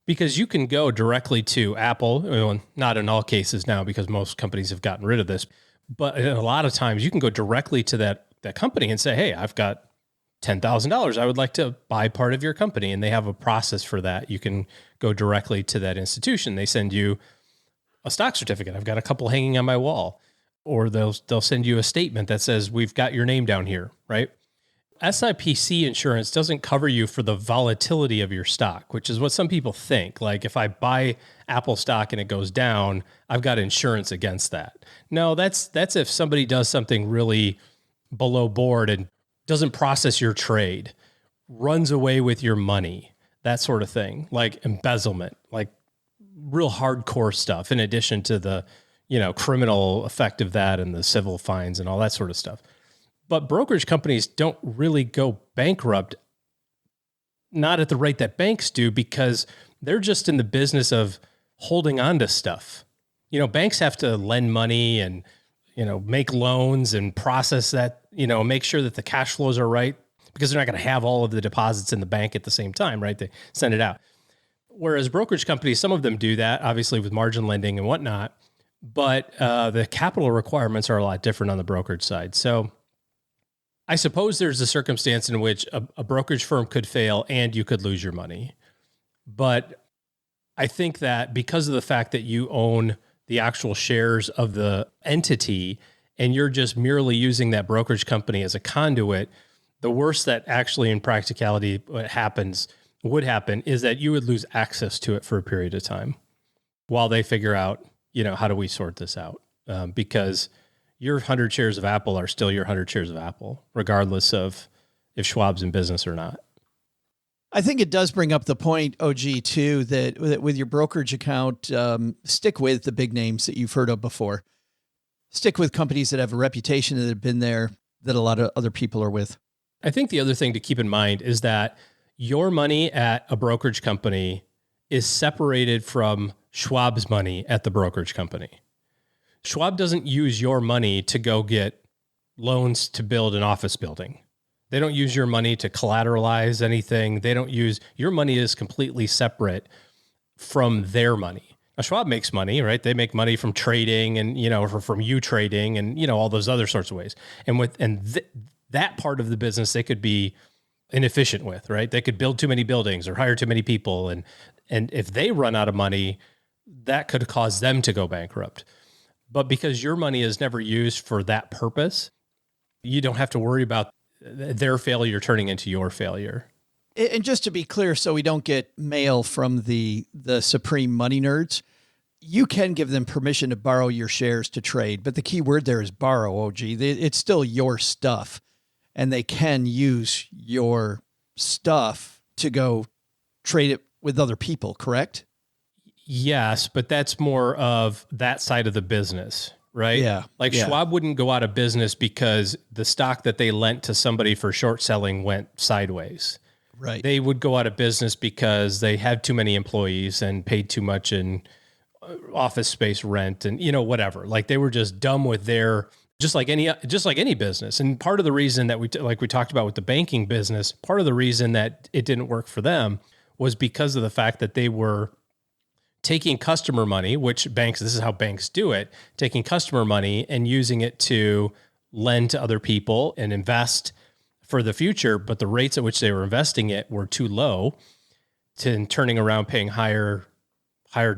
Because you can go directly to Apple, well, not in all cases now because most companies have gotten rid of this, but a lot of times you can go directly to that company and say, hey, I've got $10,000. I would like to buy part of your company. And they have a process for that. You can go directly to that institution. They send you a stock certificate. I've got a couple hanging on my wall. Or they'll send you a statement that says, we've got your name down here, right? SIPC insurance doesn't cover you for the volatility of your stock, which is what some people think. Like if I buy Apple stock and it goes down, I've got insurance against that. No, that's if somebody does something really below board and doesn't process your trade, runs away with your money, that sort of thing, like embezzlement, like real hardcore stuff, in addition to the, criminal effect of that and the civil fines and all that sort of stuff. But brokerage companies don't really go bankrupt, not at the rate that banks do, because they're just in the business of holding on to stuff. Banks have to lend money and, make loans and process that, make sure that the cash flows are right, because they're not going to have all of the deposits in the bank at the same time, right? They send it out. Whereas brokerage companies, some of them do that, obviously with margin lending and whatnot, but the capital requirements are a lot different on the brokerage side. So I suppose there's a circumstance in which a brokerage firm could fail and you could lose your money. But I think that because of the fact that you own the actual shares of the entity and you're just merely using that brokerage company as a conduit, the worst that actually in practicality would happen is that you would lose access to it for a period of time while they figure out, how do we sort this out? Because your 100 shares of Apple are still your 100 shares of Apple, regardless of if Schwab's in business or not. I think it does bring up the point, OG, too, that with your brokerage account, stick with the big names that you've heard of before. Stick with companies that have a reputation that have been there that a lot of other people are with. I think the other thing to keep in mind is that your money at a brokerage company is separated from Schwab's money at the brokerage company. Schwab doesn't use your money to go get loans to build an office building. They don't use your money to collateralize anything. Your money is completely separate from their money. Now, Schwab makes money, right? They make money from trading and, from you trading and, all those other sorts of ways. And that part of the business, they could be inefficient with, right? They could build too many buildings or hire too many people. And if they run out of money, that could cause them to go bankrupt. But because your money is never used for that purpose, you don't have to worry about their failure turning into your failure. And just to be clear, so we don't get mail from the supreme money nerds, you can give them permission to borrow your shares to trade. But the key word there is borrow, OG. It's still your stuff. And they can use your stuff to go trade it with other people, correct? Yes, but that's more of that side of the business, right? Yeah. Like Schwab wouldn't go out of business because the stock that they lent to somebody for short selling went sideways. Right. They would go out of business because they had too many employees and paid too much in office space rent and, whatever. Like they were just dumb with their, just like any business. And part of the reason that we talked about with the banking business, part of the reason that it didn't work for them was because of the fact that they were taking customer money, which banks, this is how banks do it, taking customer money and using it to lend to other people and invest for the future, but the rates at which they were investing it were too low to turning around paying higher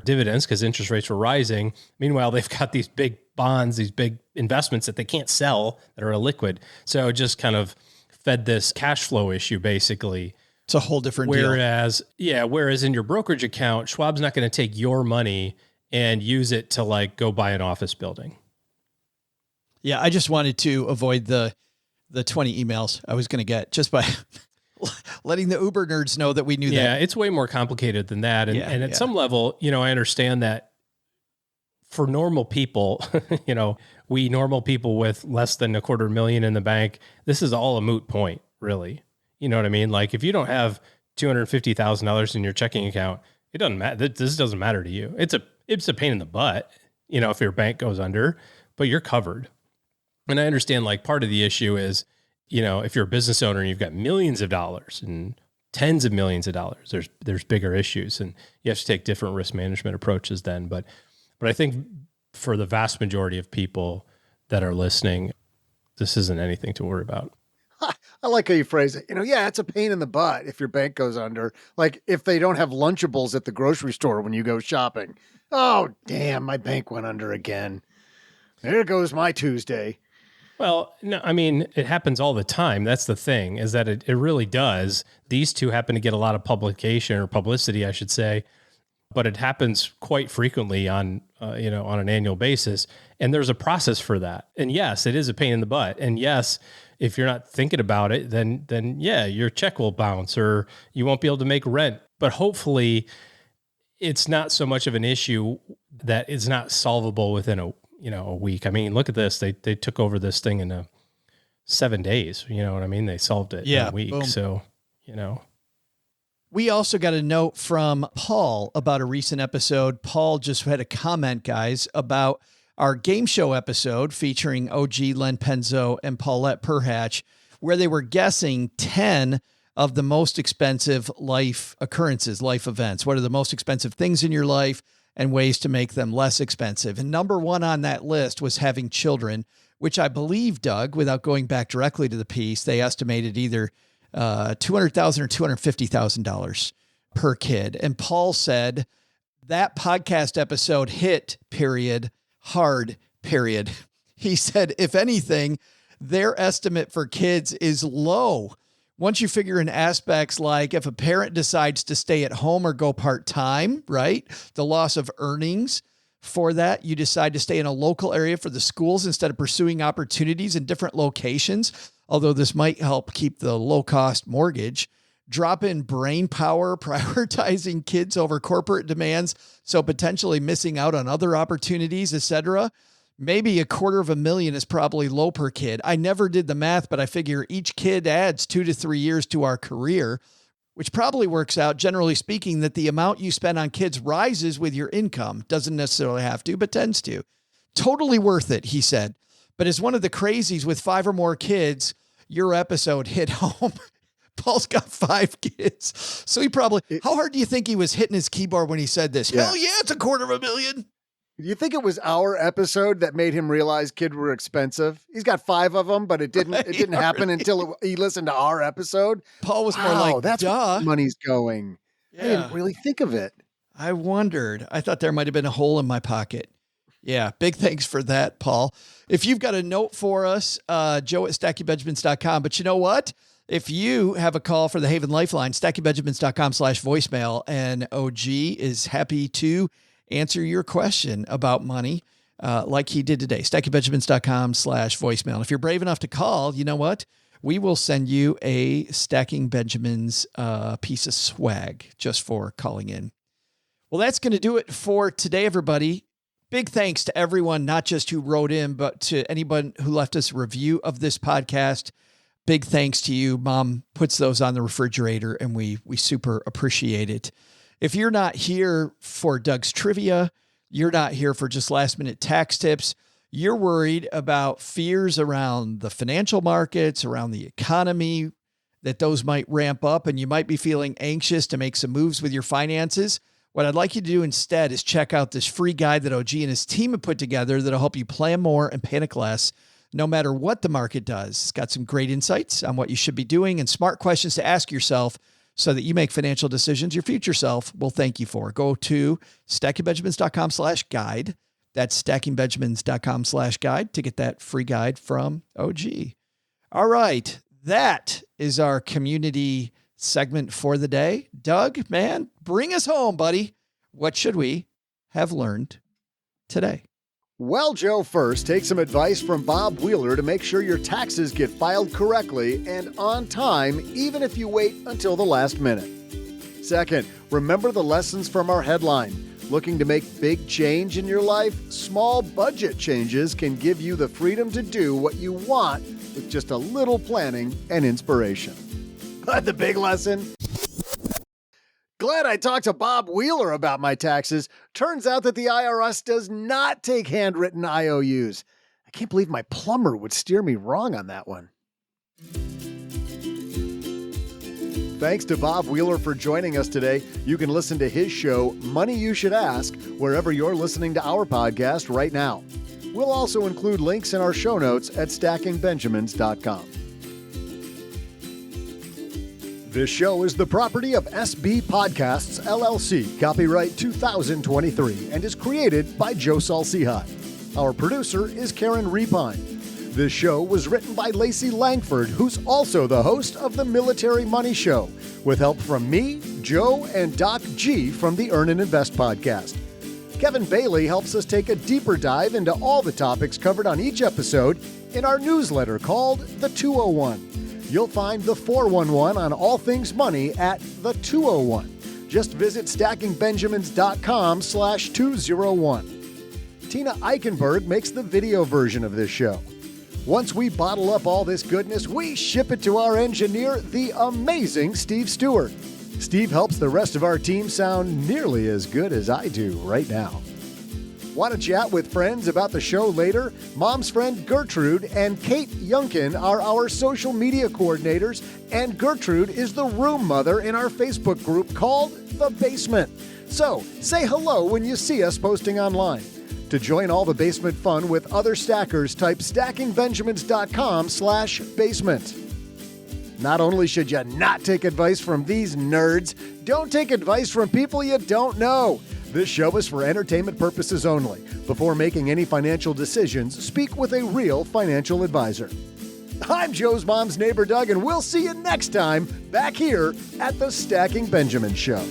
dividends because interest rates were rising. Meanwhile, they've got these big bonds, these big investments that they can't sell that are illiquid. So it just kind of fed this cash flow issue, basically. It's a whole different deal. Whereas in your brokerage account, Schwab's not going to take your money and use it to like go buy an office building. Yeah, I just wanted to avoid the 20 emails I was going to get just by letting the Uber nerds know that we knew that. Yeah, it's way more complicated than that. And at some level, I understand that for normal people, we normal people with less than $250,000 in the bank, this is all a moot point, really. You know what I mean? Like if you don't have $250,000 in your checking account, it doesn't matter. This doesn't matter to you. It's a pain in the butt, if your bank goes under, but you're covered. And I understand like part of the issue is, if you're a business owner and you've got millions of dollars and tens of millions of dollars, there's bigger issues and you have to take different risk management approaches then. But I think for the vast majority of people that are listening, this isn't anything to worry about. I like how you phrase it. It's a pain in the butt if your bank goes under. Like if they don't have Lunchables at the grocery store when you go shopping. Oh, damn, my bank went under again. There goes my Tuesday. Well, no, I mean, it happens all the time. That's the thing, is that it really does. These two happen to get a lot of publicity, I should say, but it happens quite frequently on an annual basis. And there's a process for that. And yes, it is a pain in the butt. And yes, if you're not thinking about it, then yeah, your check will bounce or you won't be able to make rent. But hopefully it's not so much of an issue that it's not solvable within a week. I mean, look at this. They took over this thing in 7 days. You know what I mean? They solved it in a week. Boom. So, We also got a note from Paul about a recent episode. Paul just had a comment, guys, about our game show episode featuring OG Len Penzo and Paulette Perhatch, where they were guessing 10 of the most expensive life occurrences, life events. What are the most expensive things in your life and ways to make them less expensive? And number one on that list was having children, which I believe, Doug, without going back directly to the piece, they estimated either $200,000 or $250,000 per kid. And Paul said that podcast episode hit, period, hard, period. He said, if anything, their estimate for kids is low. Once you figure in aspects like if a parent decides to stay at home or go part-time, right? The loss of earnings for that, you decide to stay in a local area for the schools instead of pursuing opportunities in different locations, although this might help keep the low-cost mortgage. Drop in brain power, prioritizing kids over corporate demands, so potentially missing out on other opportunities, etc. Maybe $250,000 is probably low per kid. I never did the math, but I figure each kid adds 2 to 3 years to our career, which probably works out, generally speaking, that the amount you spend on kids rises with your income. Doesn't necessarily have to, but tends to. Totally worth it, he said. But as one of the crazies with 5 or more kids, your episode hit home. Paul's got 5 kids. So he probably, how hard do you think he was hitting his keyboard when he said this? Yeah. Hell yeah, it's $250,000. Do you think it was our episode that made him realize kids were expensive? He's got 5 of them, but it didn't happen until he listened to our episode. Paul was more like, that's where money's going. Yeah. I didn't really think of it. I wondered. I thought there might have been a hole in my pocket. Yeah, big thanks for that, Paul. If you've got a note for us, Joe at StackyBenjamins.com. But you know what? If you have a call for the Haven Lifeline, StackyBenjamins.com/voicemail, and OG is happy to answer your question about money like he did today. StackyBenjamins.com/voicemail. And if you're brave enough to call, you know what? We will send you a Stacking Benjamins piece of swag just for calling in. Well, that's going to do it for today, everybody. Big thanks to everyone, not just who wrote in, but to anyone who left us a review of this podcast. Big thanks to you. Mom puts those on the refrigerator, and we super appreciate it. If you're not here for Doug's trivia, you're not here for just last minute tax tips, you're worried about fears around the financial markets, around the economy, that those might ramp up, and you might be feeling anxious to make some moves with your finances, what I'd like you to do instead is check out this free guide that OG and his team have put together that'll help you plan more and panic less, no matter what the market does. It's got some great insights on what you should be doing and smart questions to ask yourself so that you make financial decisions your future self will thank you for. Go to stackingbenjamins.com/guide. That's stackingbenjamins.com/guide to get that free guide from OG. All right. That is our community segment for the day. Doug, man, bring us home, buddy. What should we have learned today? Well, Joe, first, take some advice from Bob Wheeler to make sure your taxes get filed correctly and on time, even if you wait until the last minute. Second, remember the lessons from our headline. Looking to make big change in your life? Small budget changes can give you the freedom to do what you want with just a little planning and inspiration. But the big lesson? Glad I talked to Bob Wheeler about my taxes. Turns out that the IRS does not take handwritten IOUs. I can't believe my plumber would steer me wrong on that one. Thanks to Bob Wheeler for joining us today. You can listen to his show, Money You Should Ask, wherever you're listening to our podcast right now. We'll also include links in our show notes at stackingbenjamins.com. This show is the property of SB Podcasts, LLC, copyright 2023, and is created by Joe Salcihat. Our producer is Karen Repine. This show was written by Lacey Langford, who's also the host of the Military Money Show, with help from me, Joe, and Doc G from the Earn and Invest podcast. Kevin Bailey helps us take a deeper dive into all the topics covered on each episode in our newsletter called The 201. You'll find the 411 on all things money at the 201. Just visit stackingbenjamins.com/201. Tina Eichenberg makes the video version of this show. Once we bottle up all this goodness, we ship it to our engineer, the amazing Steve Stewart. Steve helps the rest of our team sound nearly as good as I do right now. Want to chat with friends about the show later? Mom's friend Gertrude and Kate Yunkin are our social media coordinators, and Gertrude is the room mother in our Facebook group called The Basement. So, say hello when you see us posting online. To join all the basement fun with other stackers, type stackingbenjamins.com/basement. Not only should you not take advice from these nerds, don't take advice from people you don't know. This show is for entertainment purposes only. Before making any financial decisions, speak with a real financial advisor. I'm Joe's mom's neighbor, Doug, and we'll see you next time back here at the Stacking Benjamin Show.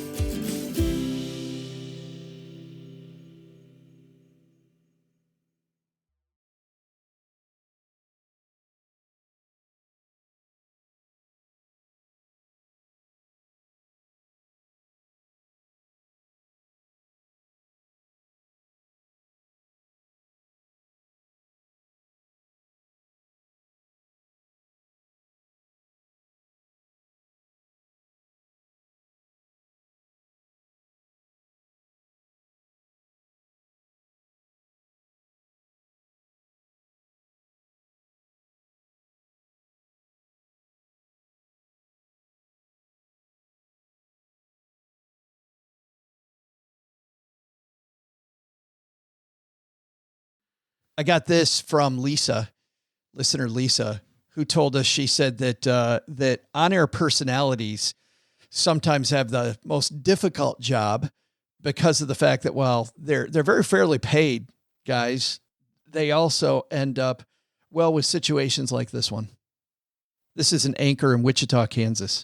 I got this from Lisa, listener Lisa, who told us, she said that that on-air personalities sometimes have the most difficult job because of the fact that, well, they're very fairly paid guys, they also end up, well, with situations like this one. This is an anchor in Wichita, Kansas.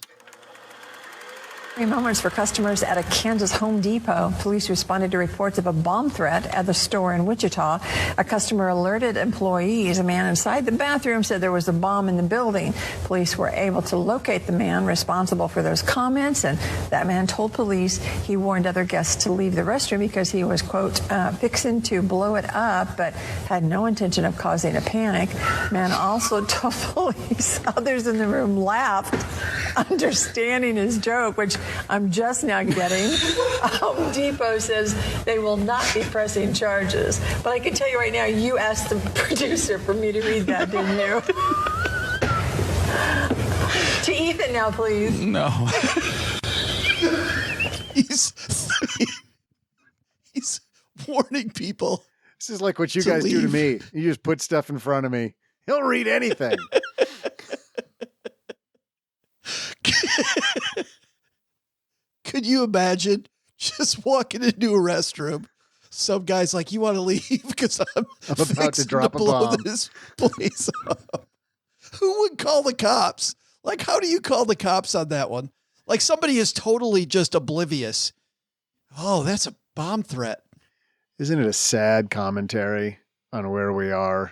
Moments for customers at a Kansas Home Depot. Police responded to reports of a bomb threat at the store in Wichita. A customer alerted employees. A man inside the bathroom said there was a bomb in the building. Police were able to locate the man responsible for those comments, and that man told police he warned other guests to leave the restroom because he was, quote, fixing to blow it up, but had no intention of causing a panic. Man also told police others in the room laughed, understanding his joke, which I'm just now getting. Home Depot says they will not be pressing charges. But I can tell you right now, you asked the producer for me to read that, didn't you? To Ethan now, please. No. He's warning people. This is like what you guys do to me. You just put stuff in front of me. He'll read anything. Could you imagine just walking into a restroom? Some guy's like, "You want to leave because I'm about to drop a blow bomb. this place up." Who would call the cops? Like, how do you call the cops on that one? Like, somebody is totally just oblivious. Oh, that's a bomb threat. Isn't it a sad commentary on where we are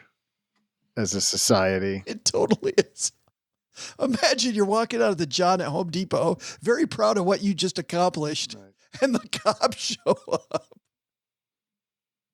as a society? It totally is. Imagine you're walking out of the John at Home Depot, very proud of what you just accomplished, and the cops show up.